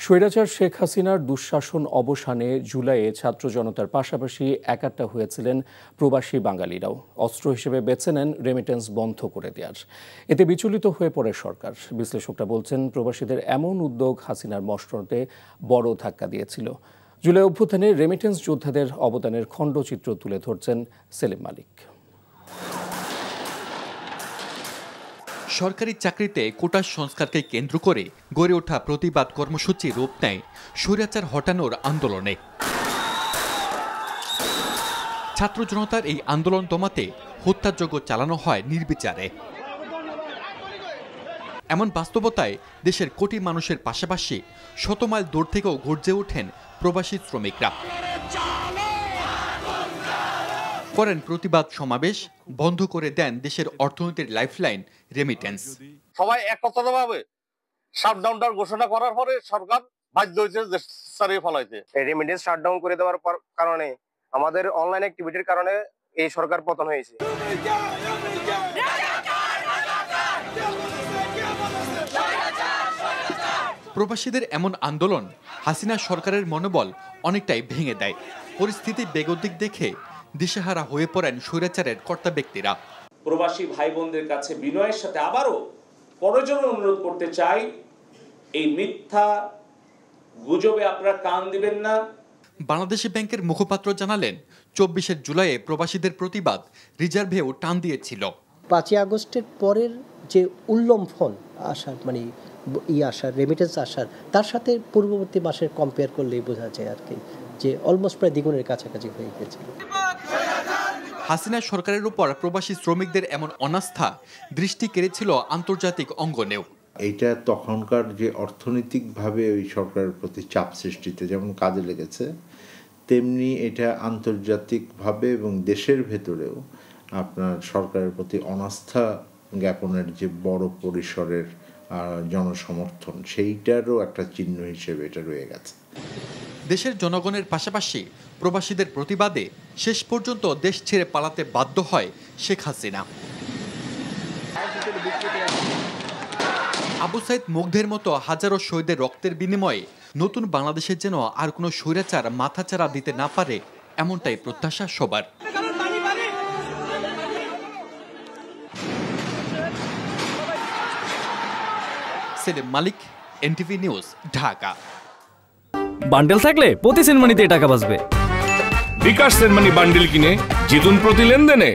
স্বৈরাচার শেখ হাসিনার দুঃশাসন অবসানে জুলাইয়ে ছাত্র জনতার পাশাপাশি একাট্টা হয়েছিলেন প্রবাসী বাঙালিরাও। অস্ত্র হিসেবে বেছে নেন রেমিটেন্স বন্ধ করে দেওয়ার। এতে বিচলিত হয়ে পড়ে সরকার। বিশ্লেষকরা বলছেন, প্রবাসীদের এমন উদ্যোগ হাসিনার মসনদে বড় ধাক্কা দিয়েছিল। জুলাই অভ্যুত্থানে রেমিটেন্স যোদ্ধাদের অবদানের খণ্ডচিত্র তুলে ধরছেন সেলিম মালিক। সরকারি চাকরিতে কোটা সংস্কারকে কেন্দ্র করে গড়ে ওঠা প্রতিবাদ কর্মসূচি রূপ নেয় স্বৈরাচার হটানোর আন্দোলনে। ছাত্র জনতার এই আন্দোলন দমাতে হত্যাযজ্ঞ চালানো হয় নির্বিচারে। এমন বাস্তবতায় দেশের কোটি মানুষের পাশাপাশি শত মাইল দূর থেকেও গর্জে ওঠেন প্রবাসী শ্রমিকরা। করেন প্রতিবাদ সমাবেশ, বন্ধ করে দেন দেশের অর্থনীতির লাইফলাইন রেমিটেন্স। সবাই একত্রিতভাবে শাটডাউনটার ঘোষণা করার পরে সরকার বাধ্য হয়েছে দেশ ছাড়িয়ে ফলাইতে। রেমিটেন্স শাটডাউন করে দেওয়ার কারণে আমাদের অনলাইন অ্যাক্টিভিটির কারণে এই সরকার পতন হয়েছে। প্রবাসীদের এমন আন্দোলন হাসিনা সরকারের মনোবল অনেকটাই ভেঙে দেয়। পরিস্থিতি বেগতিক দেখে দিশেহারা হয়ে পড়েন স্বৈরাচারের কর্তা ব্যক্তিরা। প্রবাসী ভাই বোনদের কাছে বিনয়ের সাথে আবারও প্রয়োজন অনুরোধ করতে চাই, এই মিথ্যা গুজবে আপনারা কান দিবেন না। বাংলাদেশি ব্যাংকের মুখপাত্র জানালেন, 24 জুলাইয়ে প্রবাসীদের প্রতিবাদ রিজার্ভেও টান দিয়েছিল। 5 আগস্টের পরের যে উল্লম্ফন আসার রেমিটেন্স আসার, তার সাথে পূর্ববর্তী মাসের কম্পেয়ার করলেই বোঝা যায় আর কি, যে অলমোস্ট প্রায় দ্বিগুণের কাছাকাছি হয়ে গেছিল। হাসিনা সরকারের উপর প্রবাসী শ্রমিকদের এমন অনাস্থা দৃষ্টি কেড়েছিল আন্তর্জাতিক অঙ্গনেও। এইটা তখনকার যে অর্থনৈতিকভাবে ওই সরকারের প্রতি চাপ সৃষ্টিতে যেমন কাজে লেগেছে, তেমনি এটা আন্তর্জাতিকভাবে এবং দেশের ভেতরেও আপনার সরকারের প্রতি অনাস্থা জ্ঞাপনের যে বড় পরিসরের জনসমর্থন, সেইটারও একটা চিহ্ন হিসেবে এটা রয়ে গেছে। দেশের জনগণের পাশাপাশি প্রবাসীদের প্রতিবাদে শেষ পর্যন্ত দেশ ছেড়ে পালাতে বাধ্য হয় শেখ হাসিনা। আবু সাইদ মুগ্ধের মতো হাজারো শহীদের রক্তের বিনিময়ে নতুন বাংলাদেশের যেন আর কোনো স্বৈরাচার মাথাচাড়া দিতে না পারে, এমনটাই প্রত্যাশা সবার। সেলিম মালিক, এনটিভি নিউজ, ঢাকা। বান্ডেল থাকলে প্রতি সেনমানিতে টাকা বাঁচবে। বিকাশ সেনমানি বান্ডেল কিনে জিতুন প্রতি লেনদেনে।